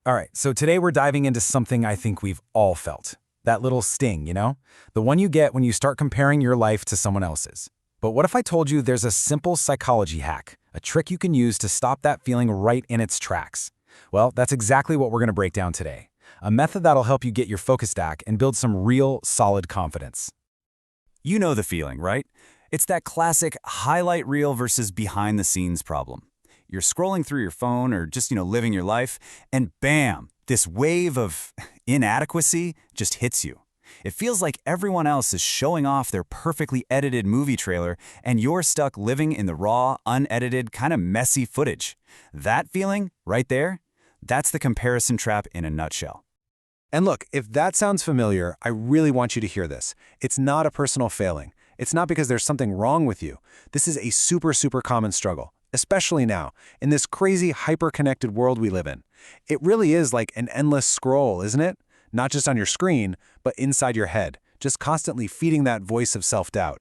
All right, so today we're diving into something I think we've all felt. That little sting, you know? The one you get when you start comparing your life to someone else's. But what if I told you there's a simple psychology hack, a trick you can use to stop that feeling right in its tracks? Well, that's exactly what we're going to break down today. A method that'll help you get your focus back and build some real, solid confidence. You know the feeling, right? It's that classic highlight reel versus behind the scenes problem. You're scrolling through your phone or just, living your life, and bam, this wave of inadequacy just hits you. It feels like everyone else is showing off their perfectly edited movie trailer, and you're stuck living in the raw, unedited, kind of messy footage. That feeling, right there, that's the comparison trap in a nutshell. And look, if that sounds familiar, I really want you to hear this. It's not a personal failing. It's not because there's something wrong with you. This is a super common struggle, especially now, in this crazy hyper-connected world we live in. It really is like an endless scroll, isn't it? Not just on your screen, but inside your head, just constantly feeding that voice of self-doubt.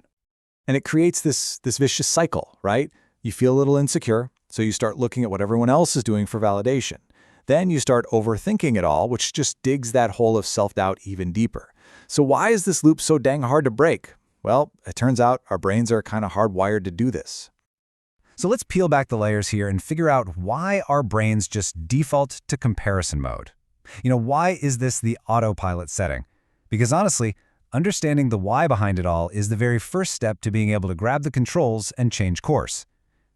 And it creates this vicious cycle, right? You feel a little insecure, so you start looking at what everyone else is doing for validation. Then you start overthinking it all, which just digs that hole of self-doubt even deeper. So why is this loop so dang hard to break? Well, it turns out our brains are kind of hardwired to do this. So let's peel back the layers here and figure out why our brains just default to comparison mode. Why is this the autopilot setting? Because honestly, understanding the why behind it all is the very first step to being able to grab the controls and change course.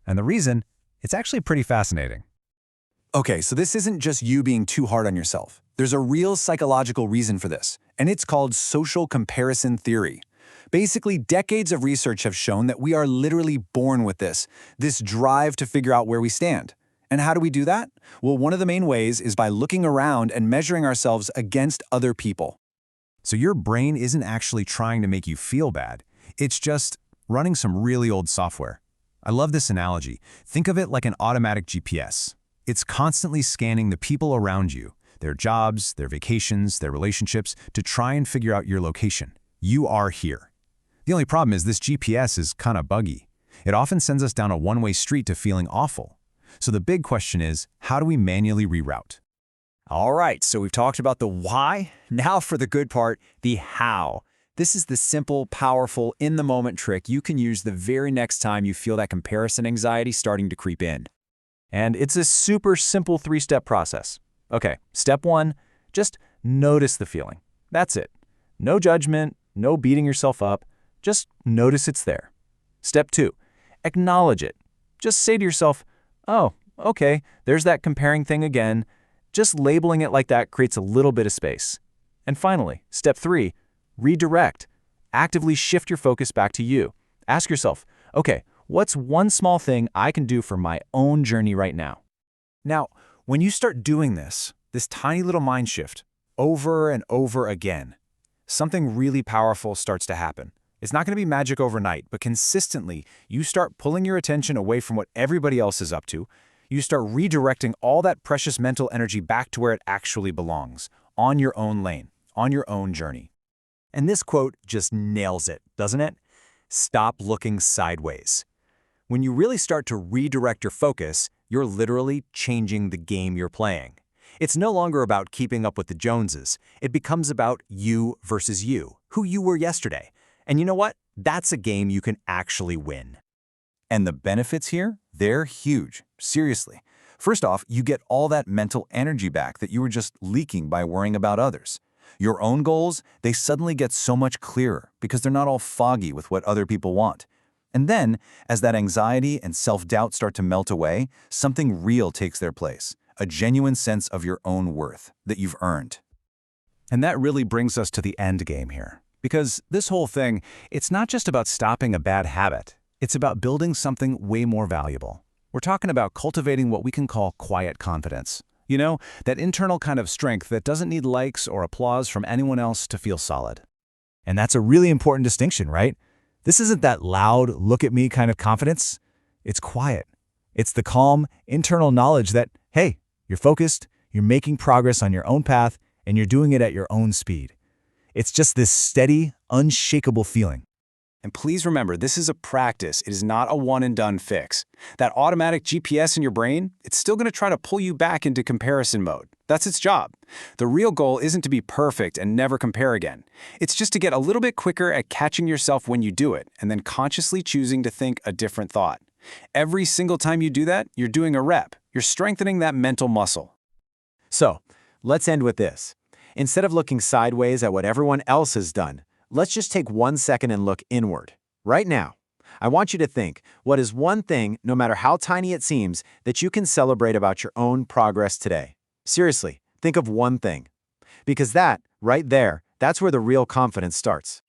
And the reason, it's actually pretty fascinating. Okay, so this isn't just you being too hard on yourself. There's a real psychological reason for this, and it's called social comparison theory. Basically, decades of research have shown that we are literally born with this drive to figure out where we stand. And how do we do that? Well, one of the main ways is by looking around and measuring ourselves against other people. So your brain isn't actually trying to make you feel bad. It's just running some really old software. I love this analogy. Think of it like an automatic GPS. It's constantly scanning the people around you, their jobs, their vacations, their relationships, to try and figure out your location. You are here. The only problem is this GPS is kind of buggy. It often sends us down a one-way street to feeling awful. So the big question is, how do we manually reroute? All right, so we've talked about the why. Now for the good part, the how. This is the simple, powerful, in-the-moment trick you can use the very next time you feel that comparison anxiety starting to creep in. And it's a super simple 3-step process. Okay, step 1, just notice the feeling. That's it. No judgment, no beating yourself up. Just notice it's there. Step 2, acknowledge it. Just say to yourself, oh, okay, there's that comparing thing again. Just labeling it like that creates a little bit of space. And finally, step 3, redirect. Actively shift your focus back to you. Ask yourself, okay, what's one small thing I can do for my own journey right now? Now, when you start doing this tiny little mind shift, over and over again, something really powerful starts to happen. It's not going to be magic overnight, but consistently, you start pulling your attention away from what everybody else is up to. You start redirecting all that precious mental energy back to where it actually belongs, on your own lane, on your own journey. And this quote just nails it, doesn't it? Stop looking sideways. When you really start to redirect your focus, you're literally changing the game you're playing. It's no longer about keeping up with the Joneses. It becomes about you versus you, who you were yesterday. And you know what? That's a game you can actually win. And the benefits here, they're huge. Seriously. First off, you get all that mental energy back that you were just leaking by worrying about others. Your own goals, they suddenly get so much clearer because they're not all foggy with what other people want. And then, as that anxiety and self-doubt start to melt away, something real takes their place, a genuine sense of your own worth that you've earned. And that really brings us to the end game here. Because this whole thing, it's not just about stopping a bad habit. It's about building something way more valuable. We're talking about cultivating what we can call quiet confidence. That internal kind of strength that doesn't need likes or applause from anyone else to feel solid. And that's a really important distinction, right? This isn't that loud, look-at-me kind of confidence. It's quiet. It's the calm, internal knowledge that, hey, you're focused, you're making progress on your own path, and you're doing it at your own speed. It's just this steady, unshakable feeling. And please remember, this is a practice. It is not a one-and-done fix. That automatic GPS in your brain, it's still going to try to pull you back into comparison mode. That's its job. The real goal isn't to be perfect and never compare again. It's just to get a little bit quicker at catching yourself when you do it, and then consciously choosing to think a different thought. Every single time you do that, you're doing a rep. You're strengthening that mental muscle. So, let's end with this. Instead of looking sideways at what everyone else has done, let's just take 1 second and look inward. Right now, I want you to think, what is one thing, no matter how tiny it seems, that you can celebrate about your own progress today? Seriously, think of one thing. Because that, right there, that's where the real confidence starts.